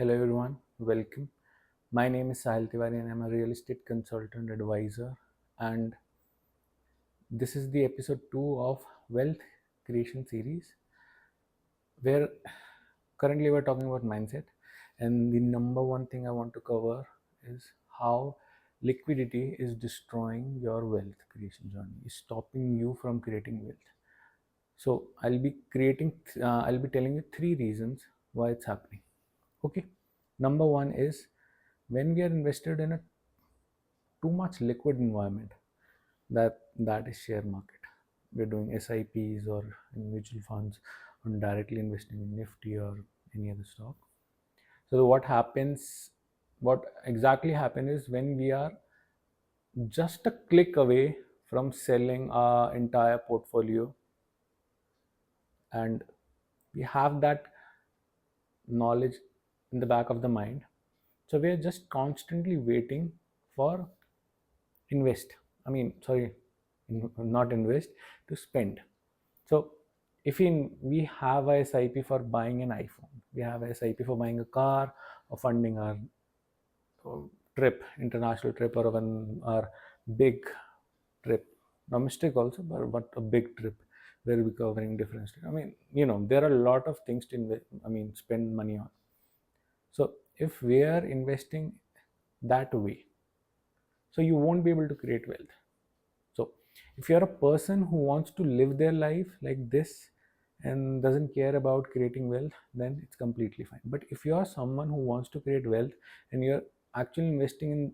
Hello everyone, welcome. My name is Sahil and I'm a real estate consultant advisor, and this is the episode 2 of Wealth Creation series, where currently we're talking about mindset, and the number one thing I want to cover is how liquidity is destroying your wealth creation journey, is stopping you from creating wealth. So I'll be telling you three reasons why it's happening. Okay, number one is when we are invested in a too much liquid environment, that is share market. We're doing SIPs or in mutual funds or directly investing in Nifty or any other stock. So what exactly happens is when we are just a click away from selling our entire portfolio, and we have that knowledge in the back of the mind, so we are just constantly waiting for invest I mean sorry not invest, to spend. So if we have a SIP for buying an iPhone, we have a SIP for buying a car, or funding our trip, international trip, or our big trip, domestic also, but a big trip where we're covering different states. There are a lot of things to spend money on. So if we are investing that way, so you won't be able to create wealth. So if you're a person who wants to live their life like this and doesn't care about creating wealth, then it's completely fine. But if you are someone who wants to create wealth and you're actually investing in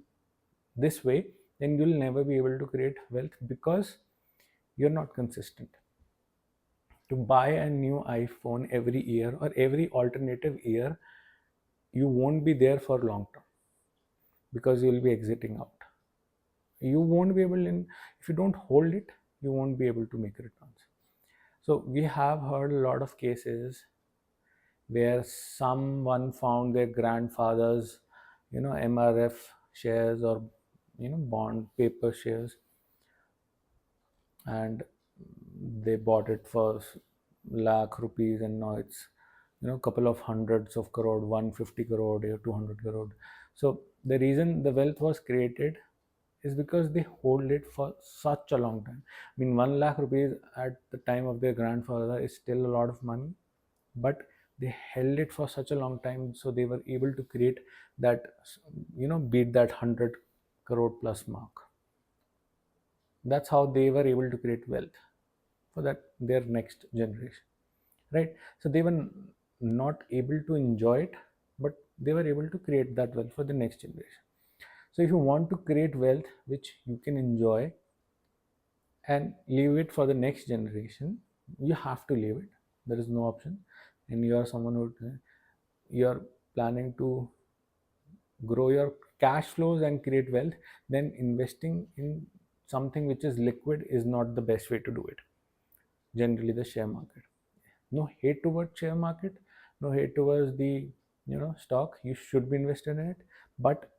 this way, then you'll never be able to create wealth because you're not consistent. To buy a new iPhone every year or every alternative year, you won't be there for long term because you'll be exiting out. You won't be able, if you don't hold it, you won't be able to make returns. So we have heard a lot of cases where someone found their grandfather's MRF shares, or bond paper shares, and they bought it for lakh rupees, and now it's couple of hundreds of crore, 150 crore or 200 crore. So the reason the wealth was created is because they hold it for such a long time. 1 lakh rupees at the time of their grandfather is still a lot of money, but they held it for such a long time, so they were able to create that, beat that 100 crore plus mark. That's how they were able to create wealth for that their next generation, right? So they were not able to enjoy it, but they were able to create that wealth for the next generation. So if you want to create wealth which you can enjoy and leave it for the next generation, you have to leave it. There is no option. And you are someone who you're planning to grow your cash flows and create wealth, then investing in something which is liquid is not the best way to do it. Generally the share market. No hate towards share market, no hate towards the stock. You should be invested in it, but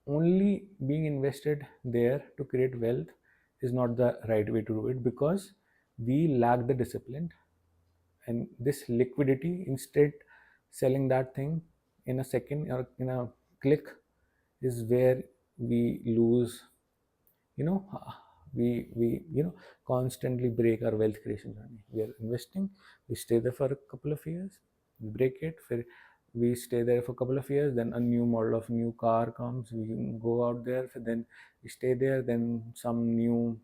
only being invested there to create wealth is not the right way to do it, because we lack the discipline. And this liquidity, instead selling that thing in a second or in a click, is where we lose, you know we constantly break our wealth creation journey. We are investing, we stay there for a couple of years, we break it, we stay there for a couple of years, then a new model of new car comes, we go out there, then we stay there, then some new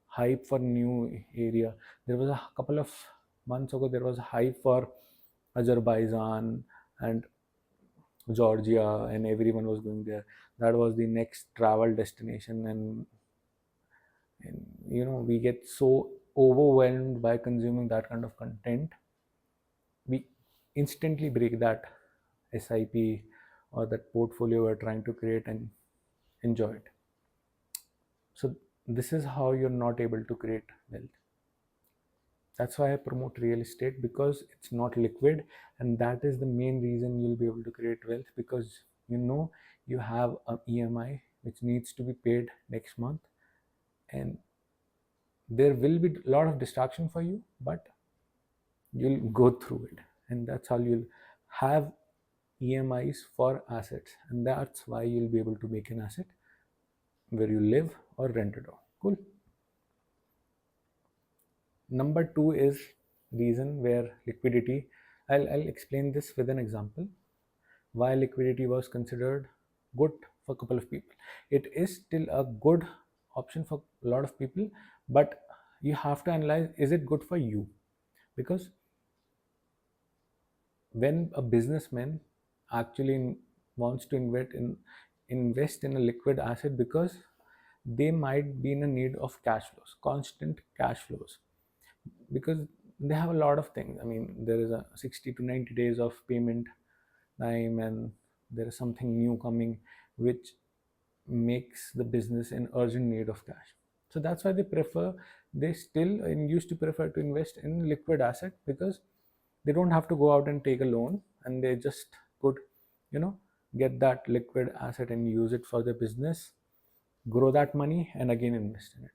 hype for new area. There was a couple of months ago, there was a hype for Azerbaijan and Georgia, and everyone was going there. That was the next travel destination, and we get so overwhelmed by consuming that kind of content, we instantly break that SIP or that portfolio we're trying to create and enjoy it. So this is how you're not able to create wealth. That's why I promote real estate, because it's not liquid, and that is the main reason you'll be able to create wealth, because you have an EMI which needs to be paid next month, and there will be a lot of distraction for you, but you'll go through it, and that's how you'll have EMIs for assets, and that's why you'll be able to make an asset where you live or rent it out. Cool. Number two is reason where liquidity. I'll explain this with an example. Why liquidity was considered good for a couple of people. It is still a good option for a lot of people, but you have to analyze, is it good for you? Because when a businessman actually wants to invest in a liquid asset, because they might be in a need of cash flows, constant cash flows, because they have a lot of things. I mean, there is a 60 to 90 days of payment time, and there is something new coming which makes the business in urgent need of cash. So that's why they still and used to prefer to invest in liquid asset, because they don't have to go out and take a loan, and they just could, you know, get that liquid asset and use it for their business, grow that money, and again invest in it.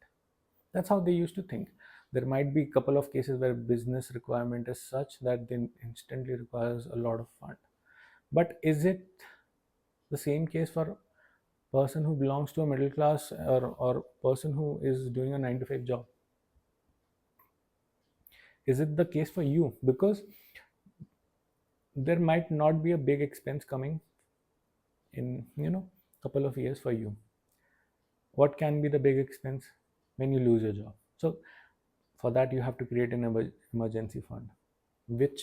That's how they used to think. There might be a couple of cases where business requirement is such that they instantly requires a lot of fund. But is it the same case for person who belongs to a middle class, or person who is doing a 9 to 5 job? Is it the case for you? Because there might not be a big expense coming in, couple of years for you. What can be the big expense when you lose your job? So for that you have to create an emergency fund which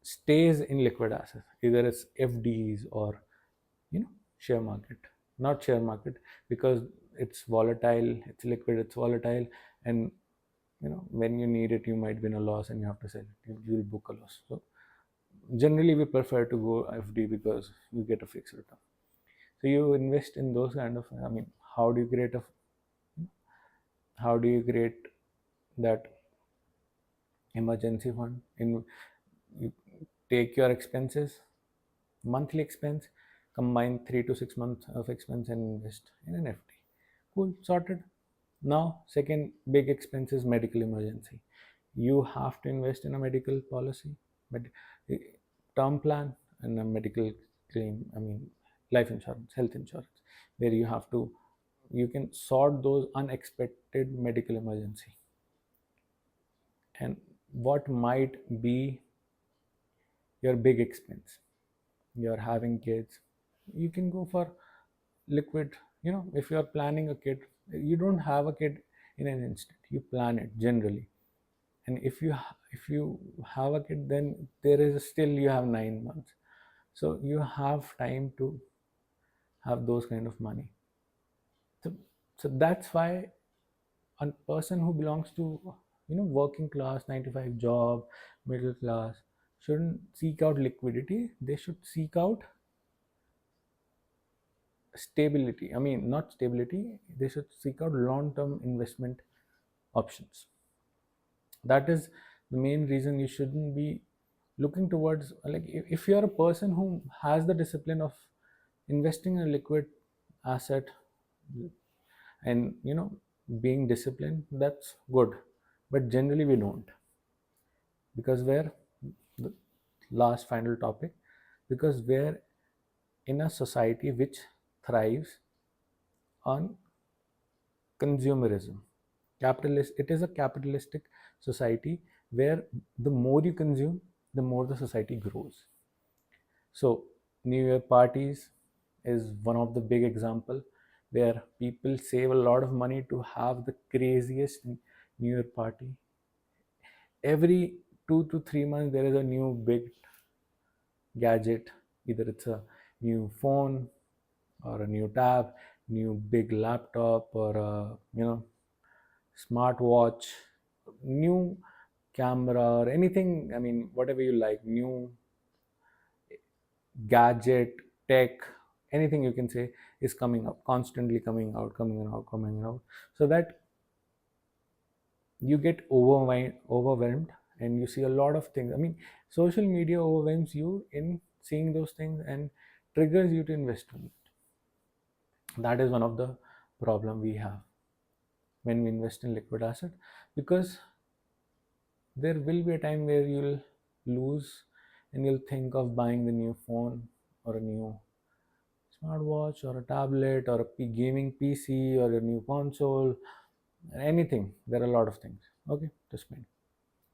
stays in liquid assets, either it's FDs or, share market. Not share market, because it's volatile, it's liquid, it's volatile, and when you need it you might be in a loss and you have to sell it, you'll book a loss. So generally we prefer to go FD because you get a fixed return. So you invest in those kind of, I mean, how do you create a how do you create that emergency fund? In You take your expenses, monthly expense, combine 3 to 6 months of expense and invest in an FD. Cool, sorted. Now, second big expense is medical emergency. You have to invest in a medical policy, but term plan and a medical claim. I mean, life insurance, health insurance, where you can sort those unexpected medical emergency. And what might be your big expense? You're having kids, you can go for liquid. If you're planning a kid, you don't have a kid in an instant, you plan it generally. And if you have a kid, then there is still, you have 9 months, so you have time to have those kind of money. So that's why a person who belongs to, working class 9 to 5 job, middle class, shouldn't seek out liquidity. They should seek out stability. I mean, not stability, they should seek out long term investment options. That is the main reason. You shouldn't be looking towards, like, if you're a person who has the discipline of investing in a liquid asset, and being disciplined, that's good. But generally we don't, because we're the last final topic, because we're in a society which thrives on consumerism. It is a capitalistic society where the more you consume, the more the society grows. So New Year parties is one of the big example, where people save a lot of money to have the craziest New Year party. Every 2 to 3 months there is a new big gadget, either it's a new phone or a new tab, new big laptop, or a smartwatch, new camera, or anything. I mean, whatever you like, new gadget, tech, anything you can say is coming up, constantly coming out, so that you get overwhelmed, and you see a lot of things. I mean, social media overwhelms you in seeing those things and triggers you to invest in it. That is one of the problem we have when we invest in liquid asset, because there will be a time where you'll lose, and you'll think of buying the new phone or a new smartwatch or a tablet or a gaming PC or a new console, anything. There are a lot of things, okay, to spend.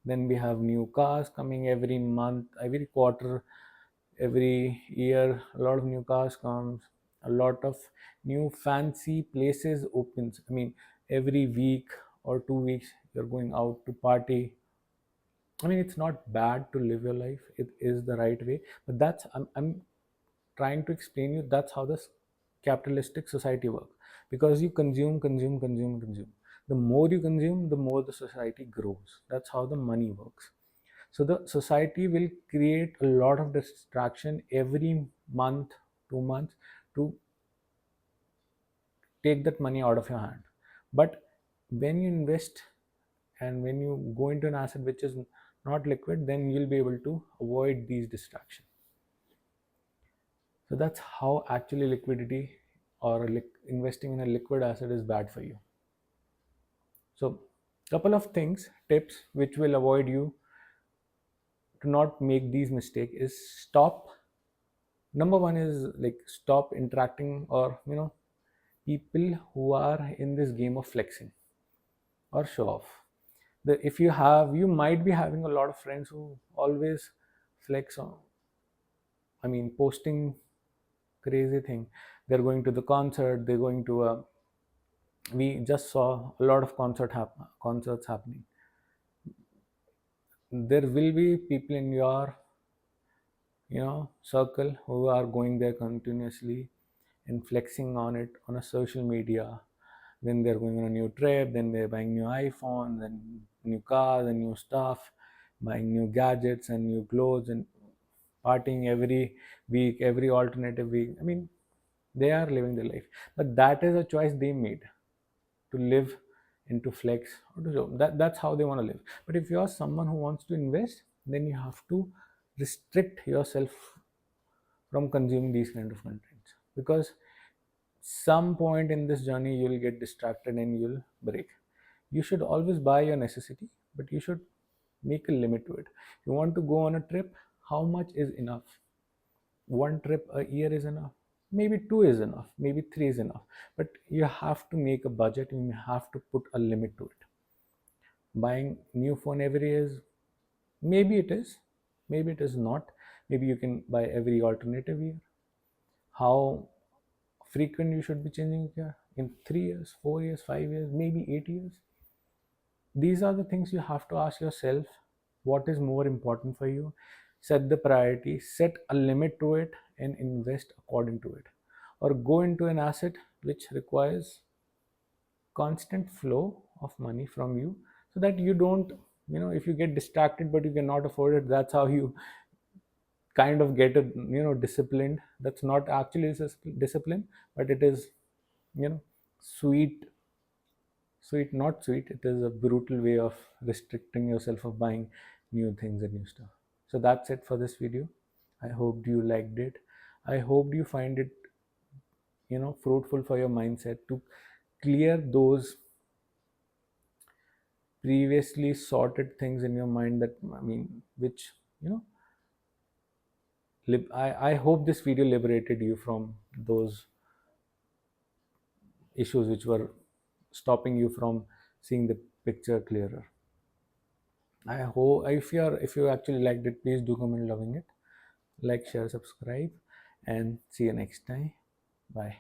Then we have new cars coming every month, every quarter, every year. A lot of new cars comes. A lot of new fancy places opens. I mean, every week or 2 weeks you're going out to party. I mean, it's not bad to live your life. It is the right way. But I'm trying to explain you that's how this capitalistic society works. Because you consume, consume, consume, consume. The more you consume, the more the society grows. That's how the money works. So the society will create a lot of distraction every month, 2 months, to take that money out of your hand. But when you invest and when you go into an asset which is not liquid, then you'll be able to avoid these distractions. So that's how actually liquidity or investing in a liquid asset is bad for you. So couple of things, tips which will avoid you to not make these mistakes is stop. Number one is like stop interacting, or people who are in this game of flexing or show off. If you might be having a lot of friends who always flex on, I mean, posting crazy thing. They're going to the concert, they're going to a, we just saw a lot of concerts happening. There will be people in your circle who are going there continuously and flexing on it on a social media. Then they're going on a new trip, then they're buying new iPhones and new cars and new stuff, buying new gadgets and new clothes and partying every week, every alternative week. I mean, they are living their life, but that is a choice they made to live and to flex or to show. That's how they want to live. But if you are someone who wants to invest, then you have to restrict yourself from consuming these kind of contents, because some point in this journey you'll get distracted and you'll break. You should always buy your necessity, but you should make a limit to it. You want to go on a trip, how much is enough? One trip a year is enough, maybe two is enough, maybe three is enough, but you have to make a budget. You have to put a limit to it. Buying new phone every year is, maybe it is, maybe it is not. Maybe you can buy every alternative year. How frequent you should be changing your, in 3 years, 4 years, 5 years, maybe 8 years? These are the things you have to ask yourself. What is more important for you? Set the priority, set a limit to it, and invest according to it. Or go into an asset which requires constant flow of money from you, so that you don't, if you get distracted but you cannot afford it, that's how you kind of get it, disciplined. That's not actually discipline, but it is, sweet, sweet, not sweet. It is a brutal way of restricting yourself of buying new things and new stuff. So that's it for this video. I hope you liked it. I hope you find it, fruitful for your mindset to clear those previously sorted things in your mind, that, I mean, which, you know I hope this video liberated you from those issues which were stopping you from seeing the picture clearer. I hope if you actually liked it, please do comment loving it, like, share, subscribe, and see you next time. Bye.